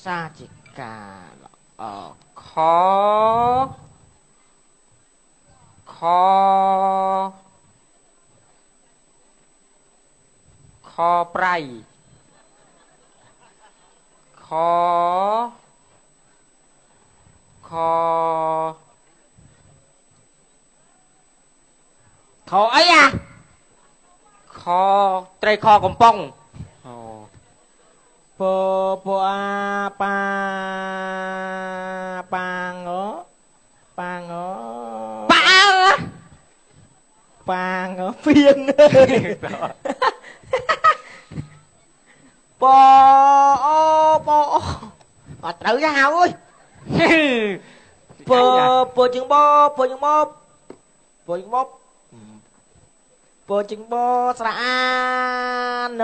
សាជាការខប្រៃខអីអាខត្រីខកំប៉ុងពអាប៉ាងប៉ាងពីងពអត់ត្រូវទេហៅអើយពជាងបពជាងបស្រអាន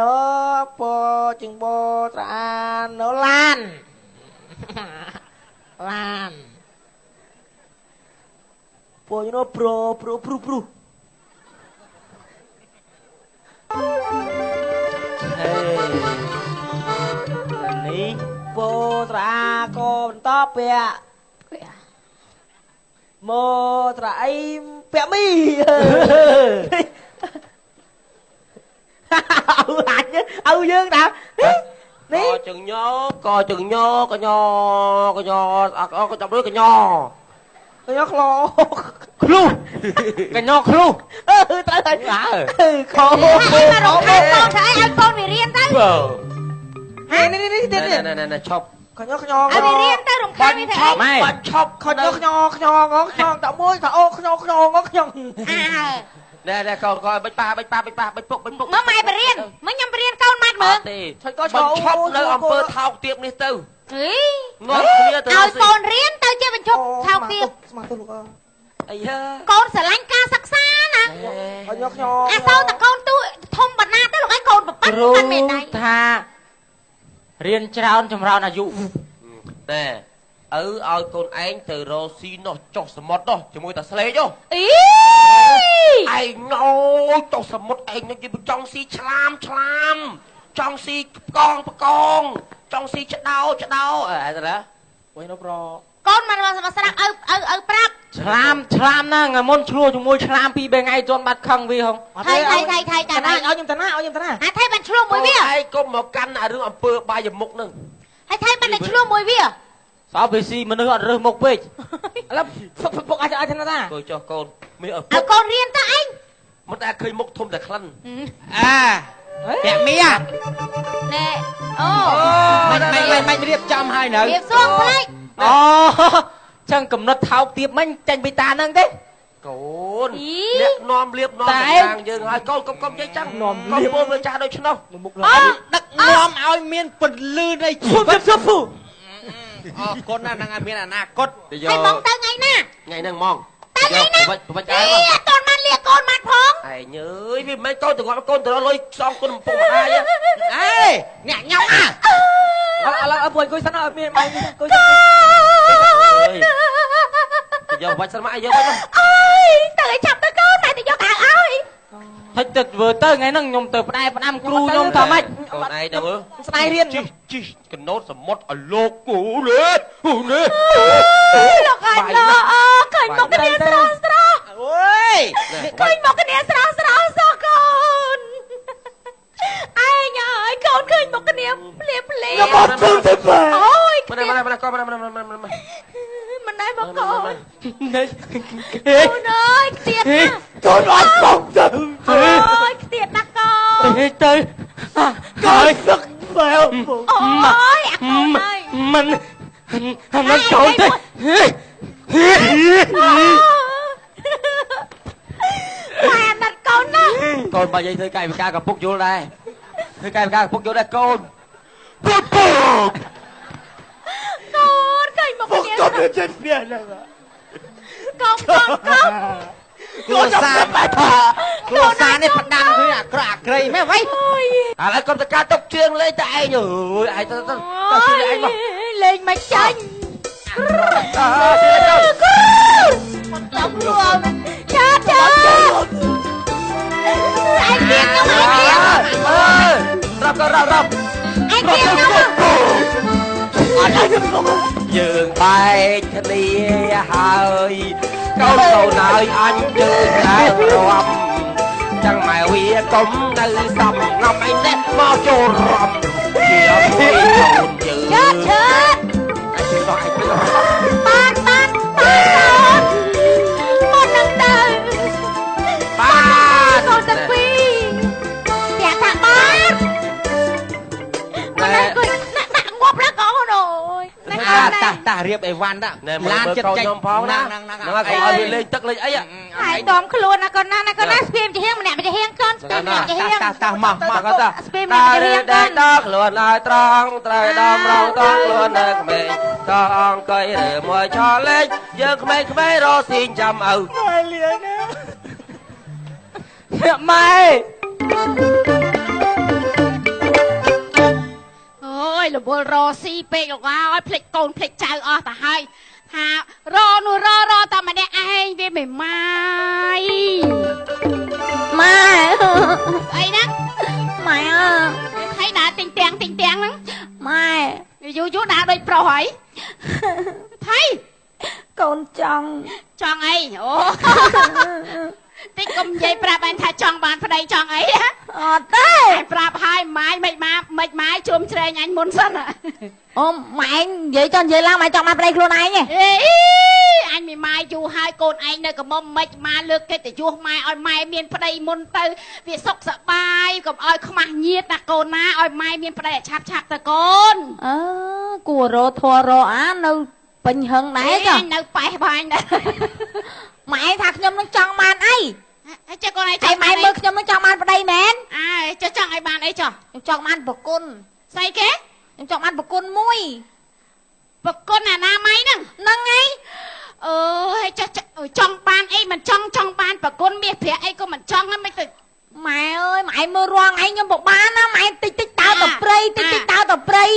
ពជាងបស្រអានឡានពជាងប្រុនេះពស្រអាកបន្តពាក់មកស្រអីពាក់មីเอาយើងដែរនេះកជើងញកញចាប់រួយកញក្លោឃ្លុះកញឃ្លុះត្រូវហើយខោមករំខានកូនស្អីឲ្យកូនវារៀនទៅនេះទៀតឈប់កញឲ្យវារៀនទៅរំខានវាធ្វើអីបាច់ឈប់កញតមួយថាអូខ្ញុំណែកូនបាច់ប៉ាពុកមកម៉ែបរៀនមកខ្ញុំបរៀនកូនម៉ាត់មើលទេឆុយកូនឈប់នៅអង្គើថោកទៀបនេះទៅនាំគ្នាទៅឲ្យកូនរៀនទៅជាបញ្ឈប់ថោកទៀបស្មាទៅលោកអីកូនស្រឡាញ់ការសិក្សាណាខ្ញុំអាសូរតកូនទូធំបណ្ណាទៅលោកឲ្យកូនប្រប៉ិនមិនមែនដែរថារៀនច្រើនចម្រើនអាយុតែឲ្យកូនឯងទៅរកស៊ីនោះចុះសមុទ្រនោះជាមួយតាស្លេកនោះឯងណូចុះសមុទ្រឯងនឹងនិយាយចង់ស៊ីឆ្លាមចង់ស៊ីផ្កងចង់ស៊ីឆ្ដោអីទៅណាវិញនោះប្រកូនមិនស្ដាប់ឲ្យប្រាប់ឆ្លាមណាថ្ងៃមុនឆ្លោះជាមួយឆ្លាម2 3ថ្ងៃជន់បាត់ខឹងវាហងថៃតាណាឲ្យខ្ញុំតាណាអាថៃបានឆ្លោះមួយវាឯងកុំមកកាន់អារឿងអំពើបាយមុខនឹងហើយថៃបានតែឆ្លោះមួយវាសោបស៊ីមនុស្សអត់រើសមុខពេកឥឡូវពុកអាចថាណាកូនចុះកូនមានឲ្យកូនរៀនទៅអញមិនតែឃើញមុខធំតែក្លិនពាក់មីណែអូមិនរៀបចំហើយនៅរៀបសួងផ្លេចចឹងកំណត់ថោកទៀបមិញចាញ់ពីតាហ្នឹងទេកូនអ្នកនាំលៀបនាំយ៉ាងយើងហើយកូនកុំនិយាយចឹងនាំលៀបពលវាចាស់ដូចឆ្នោះមុខដឹកនាំឲ្យមានពលឺនៃជីវិតសុភអរគុណណាស់នឹងមានអនាគតហើយមកទៅថ្ងៃណាថ្ងៃហ្នឹងហ្មងទៅថ្ងៃណាប្រវិចដែរអត់តបានលាកូនម៉ាត់ផងឯងអើយវាមិនមែនកូនទៅគាត់កូនទៅលុយសងគុណពុកម្ដាយអ្នកញ៉ាំឥឡូវពួយអង្គុយសិនអត់មានបាយអង្គុយសិនយកបាច់សិនមកយកបាច់អើយទៅឲ្យចាប់ទៅកូនតែទៅយកអាវឲ្យហិចទៅធ្វើទៅថ្ងៃហ្នឹងខ្ញុំទៅផ្ដែផ្ដាំគ្រូខ្ញុំថាម៉េចកូនឯងទៅមើលស្ដាយរៀនជីកណូតសមុទ្រឲ្យលោកគូនេះលោកអើយឃើញមកគ្នាស្រស់អូយឃើញមកគ្នាស្រស់សោះកូនឯងអើយកូនឃើញមកគ្នាភ្លាមកទៅទៅអូយមិនដែរកូនមិនដែរមកកូនអូនអើយខ្ទៀតណាកូនអត់បងទៅអូយខ្ទៀតណាកូនទៅកូនសឹកបែវអូយអាកូនអើយមិនកូនទៅម៉ែណាត់កូនណាកូនបើនិយាយធ្វើកាយវិការកំពុកយល់ដែរធ្វើកាយវិការកំពុកយល់ដែរកូនពុកកូនឃើញមកគ្នាកូនចិត្តវាហ្នឹងកូនសាបែបគ្រួសារនេះផ្ដាំគឺអាក្រក់អាក្រៃមែនអ្វីឥឡូវកុំតការຕົកជើងលេងតែឯងអើយឯងទៅជួយឯងមកលេងមិនចាញ់មិនចង់រួមចាឯងទៀតខ្ញុំឯងទៀតរាប់ឯងទៀតខ្ញុំ dương bay đi hơi câu cầu nơi anh chưa đã rộm chẳng mày huy cũng nơi sầm ngọc anh nè mò trồ rộm kia phi hồn dữ chết anh chưa nói anh biết rồi tan một lần đời ba con tập phi dạ thằng ba con này cười nặng ngộp lá có rồi ta riệp ấy văn đó lan chất chạy phong đó nó còn lên tức lên ấy ạ hai đom khluôn na con na spim chỉ hiên mà nè chỉ hiên con spim nè chỉ hiên ta mò ta spim nè chỉ hiên con đắc luôn ai trăng trời đom rong trăng luôn nè mình trăng cây để mùi cho lên giờ mấy rô xin chăm mày ôi là bùa rô si pe lục ơi phịch côn phịch chào ta hai ha rô ta mà đe ai về mày mai ấy đó mày thấy đã tình tiếng lắm mai chú đã đôi pro hỏi thấy con chong ấy ồ tích công dây prap anh thay chong bàn vào đây chong ấy á anh prap hai mái mày chôm chơi anh muốn sân à mày vậy cho vậy lao mày chong bàn vào đây luôn anh nhỉ anh mày mai chú hai con anh nơi có mông mày mà lược cái để chú mai oi mai miền vào đây muốn tới vì sốc sợ bay còn oi không mang nhiệt là con na oi mai miền vào đây chạp tới con của rô thua rô á đâu bình hưng đấy chứ anh đâu phải anh đó mày thật nhom nó chọn màn ấy cho con này ai mày mực nhom nó chọn màn vào đây mến cho chọn ai bàn ấy cho chọn màn bậc côn say kế chọn màn bậc côn mui bậc côn là na máy nè nâng ấy cho chọn bàn ấy mình chọn bàn bậc côn miệt phía ấy có mình chọn nó mới được mày ơi mày mơ roang ấy nhưng một bán á mày tích tao tập prey tích tao tập prey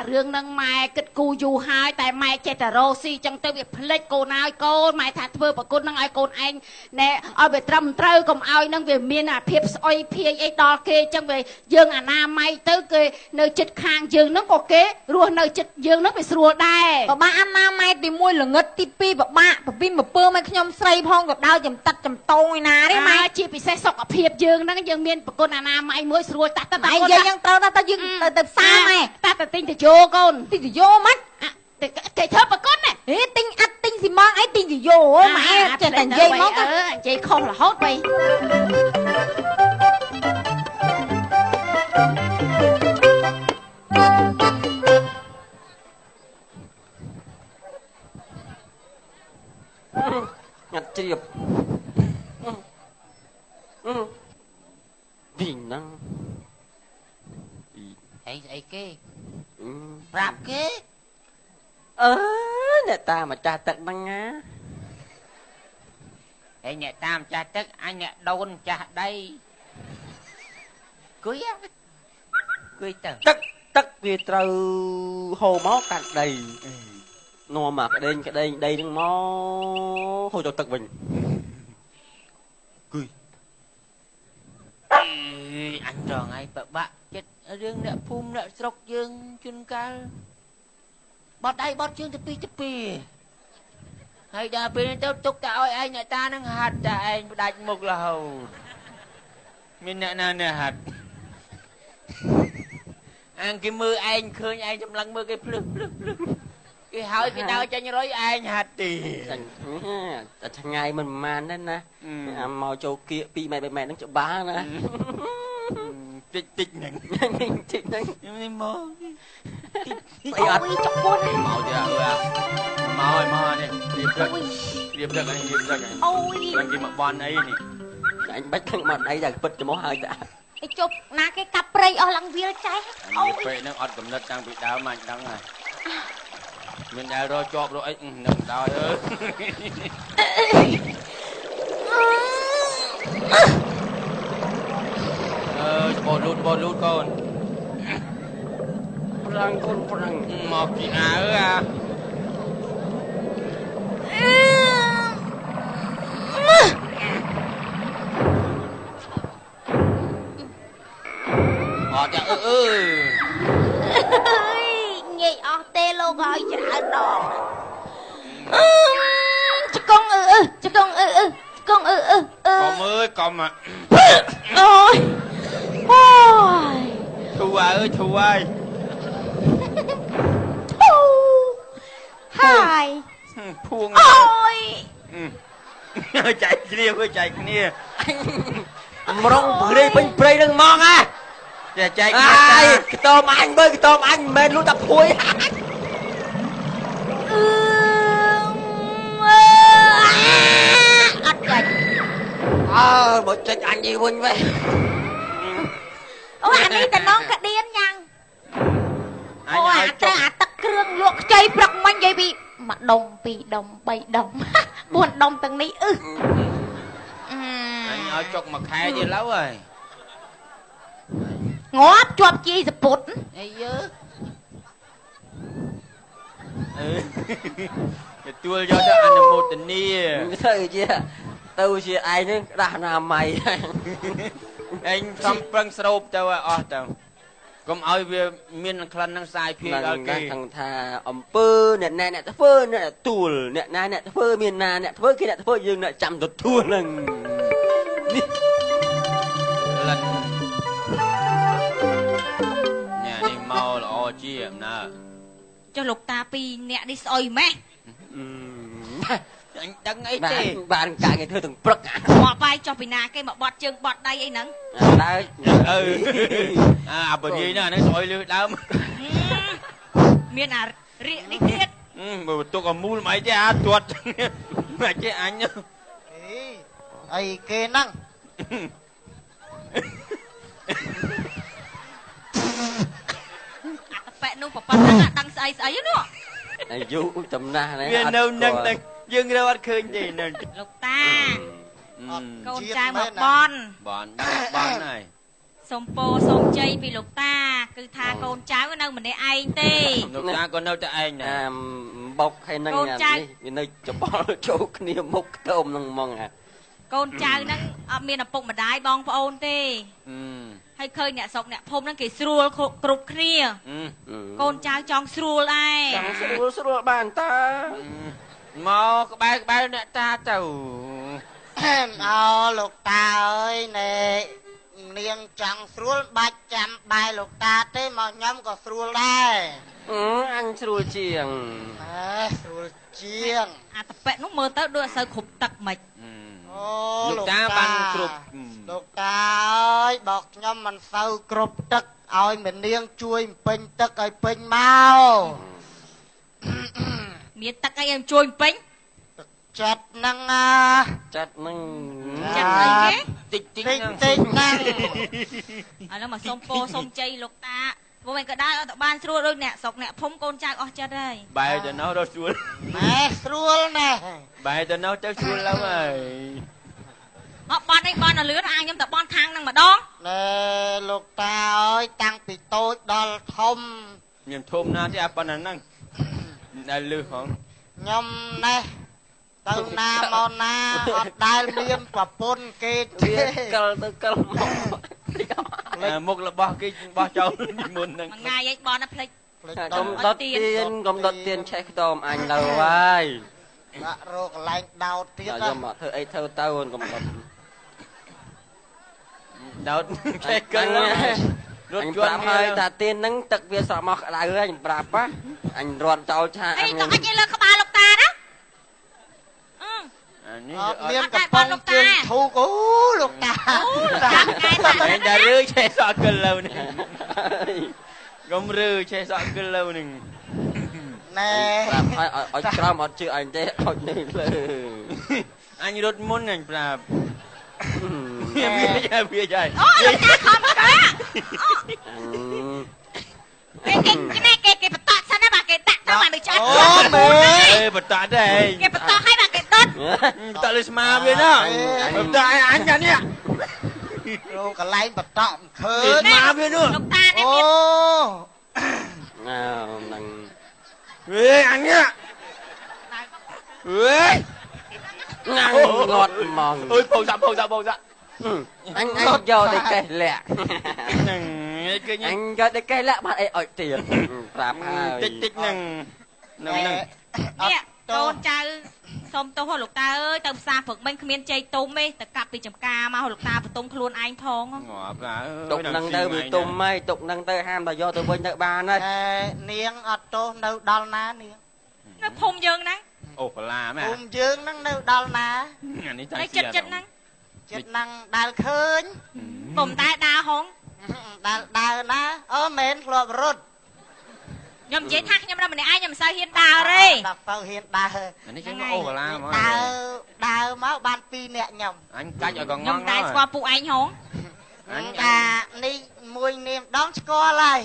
riêng nâng mày kịch cù dù hai tại mày chết là rosi chẳng tới việc plek cô nào cô mày thà thưa bà cô nâng ai cô anh nè ơi về trầm trơ cùng ai nâng về miền phiệp oi phia ấy đo kê chẳng về dương na mày tới kê nơi chích khang dương nó có kế ruột nơi chích dương nó phải ruột đây bà anh na mày thì môi là ngất tivi bà pin bà pơ mày nhom say phong gặp đau chầm tắt chầm tôi nà đấy mày chỉ bị say sọc ở phiệp dương nó dương miền bà cô na mày mới ruột ta mày giờยังta dương từ xa mày ta tinh thì vô con tinh thì vô mắt cái thớp bà con này tinh thì mong ấy tinh thì vô mày trở thành dây món dây không là hốt vậy nhặt chìa vì năng ấy cái rạp kế nè ta mà cha tật năng á ấy nhẹ tam cha tức anh nhẹ đôn cha đây cưới tất vì trâu hồ máu cạn đầy nó mà cái đây đừng mó hồi cho tật mình cười anh tròn ai bạn chết riêng nè phun nè sọc dương chân ca bọt đây bọt chương tập pi hay đa pi tao tục ta ơi anh nè ta đang hạt ta anh đánh một là hầu mình nè hạt anh cái mưa anh khơi anh trong lăng mưa cái plug cái hỏi cái đau cho như nói anh hạt thì thằng ngày mình màn đấy nè màu châu kia pi mày nó chỗ bá nè tích nè nhưng mơ ôi chọc buôn màu chưa màu đi điệp được anh ôi cái mặt bon ấy nè anh bắt thằng mặt ấy là bật cho máu hơi đã cái chụp na cái cặp prey ở lăng viên cháy ôi vậy nó ọt cầm đất đang bị đau mạnh đắng này mình đã rồi chọp rồi nằm đau ơi bồn lút con răng một chị à nhị ơi còn mà ôi ôi Thu ơi Thu ơi Thu hai Phuông ôi chạy kia ơi chạy kia Mrong đi bên prey đừng mong à chạy ai cái tôm anh bơi cái tôm anh men luôn tập thui ắt chạy bộ chết anh gì quên vậy ôi anh ấy ta non cả điên nhăng ôi à tắc krương luộc chay bật manh vậy bị mà đồng bị đồng bay đồng buồn đồng từng ní anh ở chọc mà khai gì lâu rồi ngóp chọp chi dập bụt ấy dớ cái tua cho anh là một tình nia thôi chứ tôi chỉ ai nữa ra làm mày anh xong phân sâu tao tao cũng ơi về miền khăn năng sai phi ở kia thằng thà pơ nè nè nè phơ nè tùl nè nè nè phơ miền na nè phơ kia nè phơ dương nè chăm đột thua lần lần nhà đi mau là o chi em nè cho lục ta pi nè đi soi mẹ anh đăng ấy thế bạn cả ngày thưa từng bậc bỏ vai cho pina cái mà bọt chân bọt đây ấy nắng đấy bởi vì nó soi lư đau miền à rịa đi tiết mà tôi còn mua máy chứ tuột mà chứ anh nhá ai kê năng vẽ nung phải tăng tăng say ấy nữa này du tầm na này viên đâu nâng nâng dương đâu ăn khơi gì nè lục ta con trai một bon này sông po sông chay vì lục ta cứ tha con trai của đâu mình để anh tê lục ta còn đâu cho anh nè bọc hay nâng nhà đi nơi cho bỏ chỗ kia múc tôm nâng mong à con trai nâng miền bụng mà đái bong phải ôn tê hay khơi nè sọc nè phôm nâng kì srul cục kia con trai trong srul ai srul bàn ta mau cái bài nè ta tàu lục ta ơi nè niềng chẳng srul bạch chạm bài lục ta thế mà nhóm có srul đây ăn srul chiềng chiêng tập vẽ nó mơ tới đưa sơ khục tật mịch lục ta ban cục lục ta ơi bọc nhóm mình sâu cục tức ôi mình niêng chui pin tức ơi pin mau miền tắc ai em chui pin chặt năng chặt năng chặt gì tích năng nó mà sông po sông chay lục ta vô mình có đai ở ban srul đôi nè sọc nè phông con trai ở chết đây bài cho nó đâu xuống nè srul nè bài cho nó cháu xuống lắm rồi họ ban anh ban là lứa ai nhưng tập ban thang năng mà đón nè lục ta ơi tăng bị tôi đo thông nhầm thôm na thì apa năng đại lư không nhom nè tao na mòn na ở đai liêm và pôn kê cơ một là bao cái bao châu muốn nè ngày ấy ban nó plek công đốt tiền check tôm anh đâu vậy rồi lại đau tiếc rồi mà thưa ấy thưa tao còn công đốt đau check cân anh bạp hơi ta tiền nâng tật việc sợ mọc lại ơi anh bạp á anh rọt cháu cha anh tao anh lên các bà lục ta đó miếng cặp bông chương thu cú lục ta anh đã rưỡi che sọ cân lâu nè gom rư che sọ cân lâu nè nè ở trong ở chữ anh thế ở đây anh đốt môn anh bạp bia dài lục ta không có cái bật tọt sao nó bà cái tạc sao mà được chơi ê bật tọt đây cái bật tọt hay bà cái tọt tọt lên mà bên đó bật tọt anh nhá nè rồi cái lái bật tọt khơi mà bên nữa lục ta nè nào nằng ê anh nhá ê ngọt mòn ôi bầu dạ anh cho đây cây lẹ anh cho đây cây lẹ bạn ấy ở tiền rạp hai tích nè nè con trai xôm tô hoa lục ta ơi ទៅផ្សារព្រឹកមិញគ្មានជ័យទុំទេតែកាប់ពីចំការមកលោកតាបន្ទុំខ្លួនឯងផងងាប់ឡាទុកនឹងទៅវាទុំហីទុកនឹងទៅហាមតែយកទៅវិញទៅបានហើយនាងអត់ទោសនៅដល់ណានាងនៅភូមិយើងហ្នឹងអូបឡាមែនភូមិយើងហ្នឹងនៅដល់ណានេះតែចិត្តហ្នឹងចិត្តហ្នឹងដើរឃើញពុំតែដើរហងដើរណាអូមែនធ្លាប់រត់ខ្ញុំនិយាយថាខ្ញុំរត់ម្នាក់ឯងខ្ញុំមិនសូវហ៊ានដើរទេដល់ទៅហ៊ានដើរនេះចឹងអូបឡាមកដើរមកបាន2នាក់ខ្ញុំអញកាច់ឲ្យកងខ្ញុំតែស្គាល់ពួកឯងហងអញថានេះមួយនាមដងស្គាល់ហើយ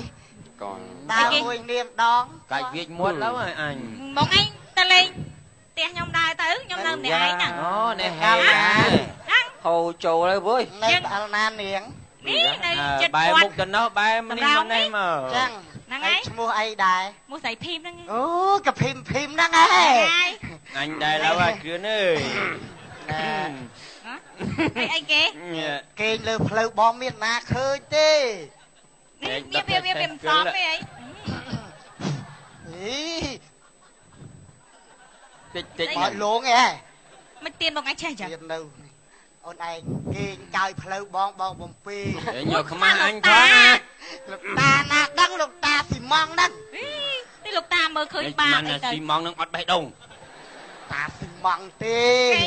កូនដើរមួយនាមដងកាច់វាចមាត់แล้วអញមកឯងទៅលេងផ្ទះខ្ញុំដើរទៅខ្ញុំនៅម្នាក់ឯងហ្នឹងអូនេះហេហ្នឹងហូរចូលហើយវើយនៅដល់ណានាងនេះនៅចិត្តបែរមុខទៅនោះបែរនេះមកនេះមកចឹងហ្នឹងហើយឈ្មោះអីដែរឈ្មោះស្រីភីមហ្នឹងអូកាភីមហ្នឹងហើយអញដែរឡើយគ្រឿនអើយអីគេគេលើផ្លូវបងមានណាឃើញទេនេះវាមិនសមទេអីតិចមកលងហ៎មិនទៀនបងឯងចេះចឹងទៀននៅអូនឯងគេកាយផ្លូវបងបំពីយកខ្មាស់អញផងលោកតាណាដឹងលោកតាស៊ីម៉ងហ្នឹងនេះលោកតាមើលឃើញបាបអីទៅស៊ីម៉ងនឹងអត់បេះដូងតាស៊ីម៉ងទេ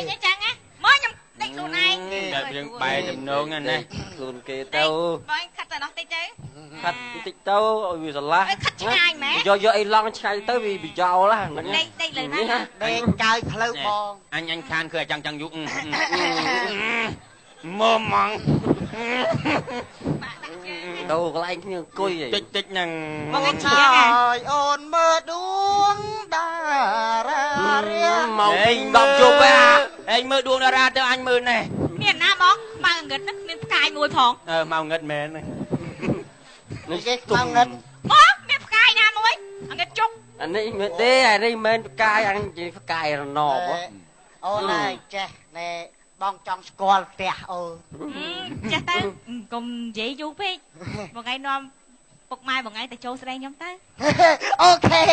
គេចឹងហ៎មកខ្ញុំដេកខ្លួនឯងតែយើងបែរទំនងណាខ្លួនគេទៅបងខាត់តែនោះតិចទៅខាត់តិចទៅឲ្យវាស្រឡះខាត់ឆ្ងាយមែនយកអីឡង់ឆ្ងាយទៅវាចោលហ្នឹងដេកលើណាដេកកាយផ្លូវបងអញខានគឺអញ្ចឹងយុមើមម៉ងទៅកន្លែងគ្នាអង្គុយតិចហ្នឹងមកអញឈៀងអូនមើលដួងតារារាមកពី10យប់ឯងមើលដួងតារាទៅអញមើលណែមានណាបងខ្មៅងឹតហ្នឹងមានផ្កាយមួយផងមកងឹតមែននេះគេខ្មៅងឹតអូមានផ្កាយណាមួយអងឹតជុកអានេះមិនទេអានេះមិនមែនផ្កាយអញនិយាយផ្កាយរណបអូនហើយចេះណែបងចង់ស្គាល់ផ្ទះអូចេះទៅកុំនិយាយយូរពេកបងឯងនាំពុកម៉ែបងឯងទៅចូលស្រីខ្ញុំទៅអូខេ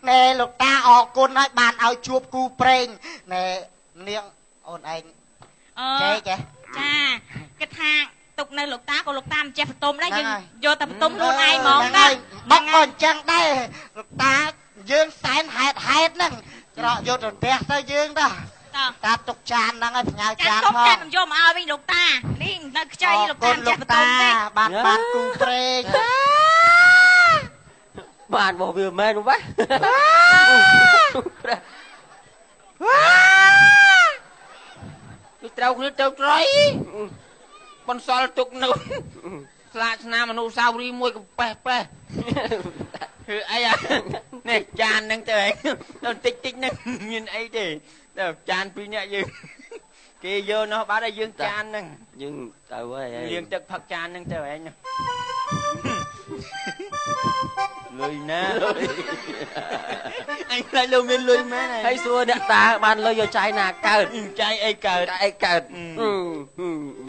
ណែលោកតាអរគុណហើយបានឲ្យជួបគូប្រេងណែនាងអូនឯងចេះចាគិតថាទុកនៅលោកតាក៏លោកតាមិនចេះបន្ទុំដែរយើងយកតែបន្ទុំខ្លួនឯងហ្មងដែរបងក៏អញ្ចឹងដែរលោកតាយើងសែនហេតុហ្នឹងក្រក់យកទៅផ្ទះទៅយើងដែរតាទុកចានហ្នឹងឲ្យផ្ញើចានផងចានខ្ញុំយកមកឲ្យវិញលោកតានេះនៅខ្ចីលោកតាចេះបន្ទុំទេបានគូប្រេងបានបោះវាមែនវ៉ាគឺត្រូវគ្នាទៅត្រៃបន្សល់ទុកនៅស្លាកស្នាមអនុស្សាវរីយ៍មួយកំប៉េះប៉េះគឺអីនេះចានហ្នឹងទៅឯងទៅតិចហ្នឹងមានអីទេទៅចានពីរនាក់យើងគេយកនោះបាត់ហើយយើងចានហ្នឹងយើងទៅហើយលាងទឹកផឹកចានហ្នឹងទៅឯងលុយណាអញខ្លាចលោកមានលុយមែនហើយសួរអ្នកតាបានលុយយកចាយណាកើតចាយអីកើត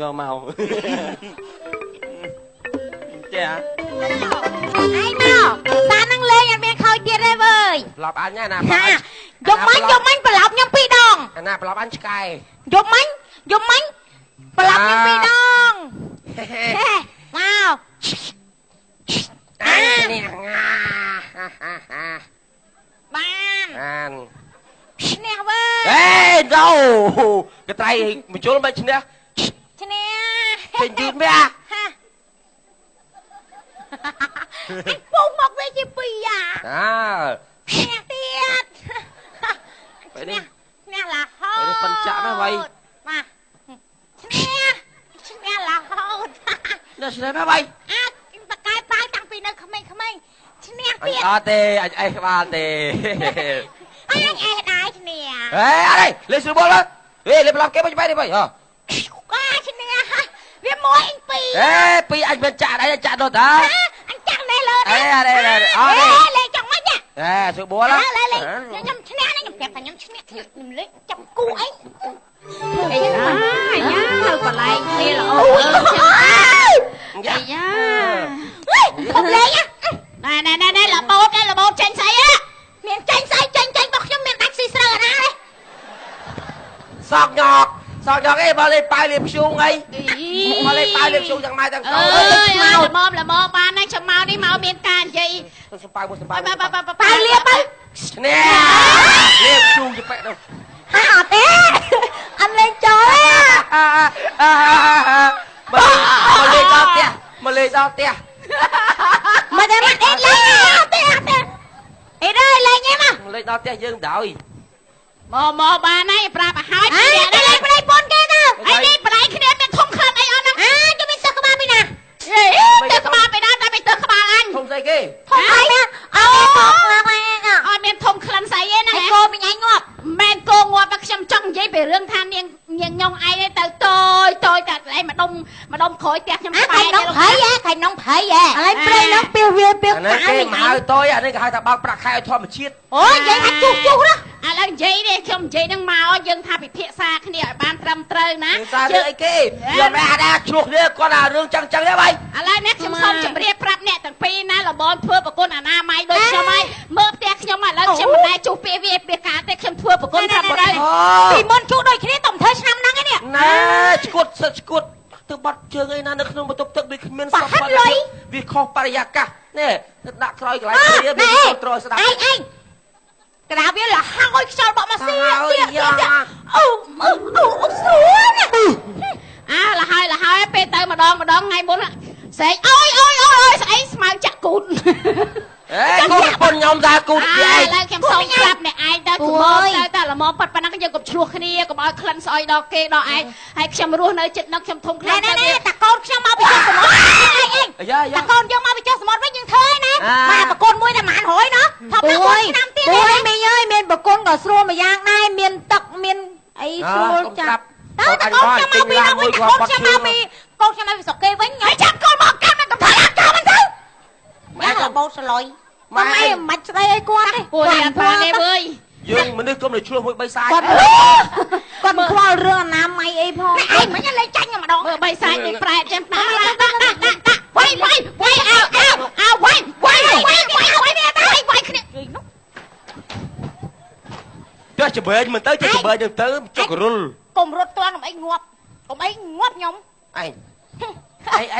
យកមកចាអីមកតានឹងលេងអត់មានខើចទៀតទេវើយប្រាប់អញណាយកមាញ់ប្រឡប់ខ្ញុំ2ដងណាប្រឡប់អញឆ្កែយកមាញ់ប្រឡប់ខ្ញុំ2ដងមកនេះបានឈ្នះវើយអេដោកត្រៃបញ្ជុលមិនឈ្នះពេញយឺតមែនពុំមកវិញជា2យ៉ាឈ្នះទៀតពេលនេះឈ្នះរហូតពេលនេះបញ្ចាក់ណាវ៉ៃបាទឈ្នះរហូតឈ្នះណាវ៉ៃអាចតកែប៉ាយតាំងពីនៅក្មេងឈ្នះទៀតអត់ទេអញអេះក្បាលទេអញអេះដែរឈ្នះអេអត់ទេលេងស្រួលហ៎លេងប្រាប់គេបាច់បែរនេះបាច់ហ៎ឈ្នះវាមួយអញ2អេ2អញមិនចាក់អញចាក់នោះតាអញចាក់នេះលើអេអត់ទេលេងចង់មិនស្រួលហ៎ខ្ញុំឈ្នះខ្ញុំប្រាប់ថាខ្ញុំឈ្នះខ្ញុំលេងចាប់គូអីអីយ៉ានៅកន្លែងគ្នាល្អអីយ៉ាខ្ញុំលេងណែរបូតចេញស្អីមានចេញស្អីចេញរបស់ខ្ញុំមានដាច់ស៊ីស្រូវអាណាទេ សក់ញอกអីបើលេប៉ាយលេភ្ជុងអីបើលេប៉ាយលេភ្ជុងយ៉ាងម៉េចទាំងកូនអើយល្មមបានហើយខ្ញុំមកនេះមកមានការនិយាយសំប៉ៅសំប៉ៅប៉ាលៀបទៅនេះលៀបភ្ជុងទៅប៉ែទៅហាអត់ទេអត់លេងចូលទេមកលេងដល់ផ្ទះមកតែមកអេលេងអត់ទេអេរ៉េលេងឯងមកលេងដល់ផ្ទះយើងមិនដោយមកបានហើយប្រាប់ឲ្យហើយលេងប្តីពនគេទៅអីនេះប្តីគ្នាមានធំខ្លាំងអីអត់ហ្នឹងខ្ញុំមានទឹកក្បាលពីណាទឹកក្បាលពីណាតែមិនទឹកក្បាលអញធំស្អីគេធំអីណាអូខ្លាំងឯងអត់មានធំខ្លាំងស្អីទេណាគោមិញឯងងាប់មែនគោងាប់តែខ្ញុំចង់និយាយពីរឿងថានាងញងឯងទៅតូចតែឯងម្ដុំក្រោយផ្ទះខ្ញុំស្បែកនំព្រៃខៃនំព្រៃឥឡូវព្រៃនំពីវាពីអានេះគេមកហើយតូចអានេះគេហៅថាបើកប្រាក់ខែឲ្យធម្មជាតិអូយនិយាយថាជុះណាឥឡូវនិយាយនេះខ្ញុំនិយាយនឹងមកយើងថាពិភាក្សាគ្នាឲ្យបានត្រឹមត្រូវណាយើងអីគេយើងមិនអាចឆ្លោះគ្នាគាត់ថារឿងចឹងទេបៃឥឡូវនេះខ្ញុំសូមជម្រាបប្រាប់អ្នកទាំងពីរណាលបងធ្វើប្រគុណអនាម័យដូចខ្ញុំហើយមើលផ្ទះខ្ញុំឥឡូវខ្ញុំមិនដែលជួបពីវាពីការទេខ្ញុំធ្វើប្រគុណប្រាប់បរិយពីមុនជួបដូចគ្នាតំធ្វើឆ្នាំហ្នឹងឯនេះណាឈួតទៅបាត់ជើងអីណានៅក្នុងបន្ទប់ទឹកវាគ្មានសពបាត់វាខុសបរិយាកាសនេះដាក់ក្រោយកន្លែងគ្នាវាចូលត្រស្ដាប់ឯងក្រាបវាលហើយខ្យល់បក់មកស៊ីអូស្រួលណាលហើយពេលទៅម្ដងថ្ងៃមុនស្រែកអើយស្អីស្មៅចាក់គូតកូនប្រពន្ធខ្ញុំថាគូតឯងឥឡូវខ្ញុំសូមប្រាប់អ្នកឯងទៅជំនុំទៅតែល្មមប៉ាត់ប៉ុណ្ណឹងយើងកុំឆ្លោះគ្នាកុំឲ្យក្លិនស្អុយដល់គេដល់ឯងហើយខ្ញុំរស់នៅចិត្តនឹងខ្ញុំធំខ្លាំងតែកូនខ្ញុំមកពីចុះសមុទ្រតែកូនយើងមកពីចុះសមុទ្រវិញយើងធ្វើឯណាបាទប្រគុណមួយតែ100ណោះថប់ដល់ឆ្នាំទៀតអូយមីងអើយមានប្រគុណក៏ស្រួលមួយយ៉ាងដែរមានទឹកមានអីស្រួលចាស់តើកូនខ្ញុំមកពីណាវិញកូនខ្ញុំមកពីស្រុកគេវិញហើយចាំកូនមកកាន់តែប្រឡាកាមិនទៅម៉ែក៏បោតស្លុយម៉ែមិនស្ដីអីគាត់ទេពួកនេះអត់បានទេវើយយើងមនុស្សគុំតែឆ្លោះមួយបីសាយគាត់មិនខ្វល់រឿងអនាម័យអីផងឯងមិនលេងចាញ់ម្ដងមើលបីសាយនេះប្រែតចាំដាក់វាយអោវាយគ្នាចុះច្បែកមិនទៅចុះច្បែកទៅចុះករុលកុំរត់ទាន់កុំអីងាប់ខ្ញុំឯ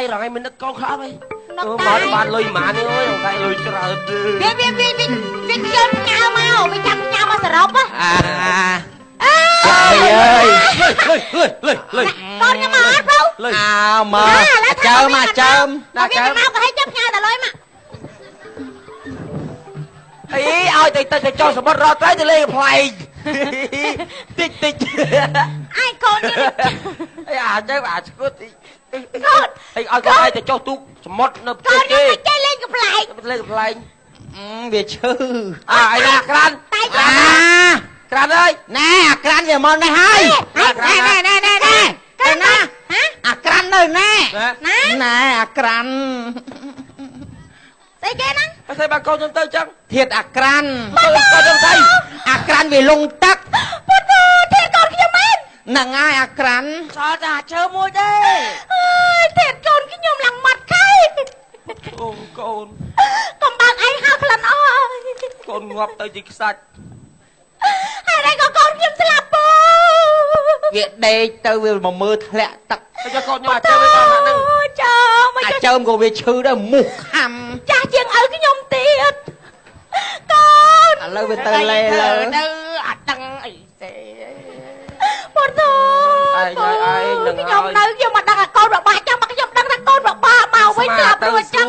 ងរងឯងមិននឹកកូនខ្លះអីមកបានលុយម៉ានអើយរងតែលុយច្រើនទេវាខ្ញុំញ៉ាំមកវាចាំញ៉ាំមកសរុបអើយកូនខ្ញុំមកអត់ព្រោះមកចើមមកក៏ឲ្យចាប់ញ៉ាំតែលុយមកអីឲ្យទៅចោលសមុទ្ររត់ទៅលេងផ្លែងតិចឯងកូនអីអាចស្គួតកូនអីឲ្យកូនឯងទៅចុះទូកសមុទ្រនៅផ្ទះគេគេលេងកំ pl ែងវាឈឺអីណាក្រានក្រានអើយណែអាក្រានវាមកនេះហើយណែអាក្រាននៅណែអាក្រានស្អីគេហ្នឹងស្អីបើកូនខ្ញុំទៅចឹងធៀបអាក្រានកូនខ្ញុំទៅអាក្រានវាលងទឹកពុតធៀបកូនខ្ញុំមែនហ្នឹងហើយអាក្រានសល់តែជើមួយទេអើយធៀបកូនខ្ញុំឡើងមាត់ខៃអូកូនកំបាំងឯងហៅក្លិនអើយកូនងាប់ទៅជាខ្សាច់ហើយឯងក៏កូនខ្ញុំស្លាប់ពូវាដេកទៅវាមកមើលធ្លាក់ទឹកចុះកូនខ្ញុំអាចទៅវាតាមហ្នឹងអាចើមក៏វាឈឺដែរមុខខំចាស់ជាងឪខ្ញុំទៀតកូនឥឡូវវាទៅលេទៅអត់ដឹងអីទេពុទ្ធឯងនឹងខ្ញុំនៅខ្ញុំមិនដឹងថាកូនរបស់ចាំមកខ្ញុំដឹងថាកូនរបស់មកវិញស្លាប់រួចចឹង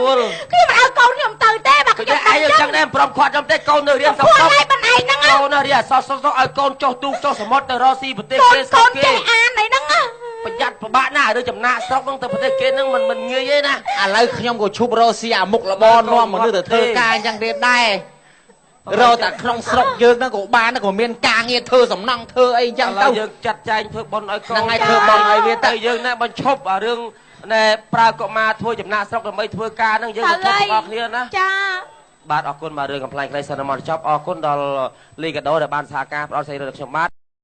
ខ្ញុំមិនឲ្យកូនខ្ញុំទៅទេមកខ្ញុំឯងចឹងដែរព្រមខាត់ខ្ញុំទេកូននៅរៀនសុខសុខហើយបងឯងហ្នឹងកូននៅរៀនសុខឲ្យកូនចុះទូកចុះសមុទ្រទៅរកស៊ីប្រទេសគេស្រុកគេចេះអានអីហ្នឹងប្រយ័ត្នពិបាកណាស់ឬចំណាក់ស្រុកហ្នឹងទៅប្រទេសគេហ្នឹងមិនងាយទេណាឥឡូវខ្ញុំក៏ឈប់រកស៊ីអាមុខលបនាំមនុស្សទៅធ្វើការអញ្ចឹងទៀតដែររកតែក្នុងស្រុកយើងហ្នឹងក៏បានក៏មានការងារធ្វើសំណង់ធ្វើអីអញ្ចឹងទៅយើងចាត់ចែងធ្វើបុណ្យឲ្យកូនហ្នឹងហើយធ្វើបុណ្យឲ្យវាទៅយើងណែបញ្ឈប់អារឿងណែប្រើកុមារធ្វើចំណាក់ស្រុកដើម្បីធ្វើការហ្នឹងយើងបញ្ឈប់ទាំងអស់គ្នាណាចាបាទអរគុណបាទរឿងកំ pl ែងខ្លីសិនមកចប់អរគុណដល់លីកាដូដែលបានសហការផ្ដល់សេរីដល់ខ្ញុំបាទ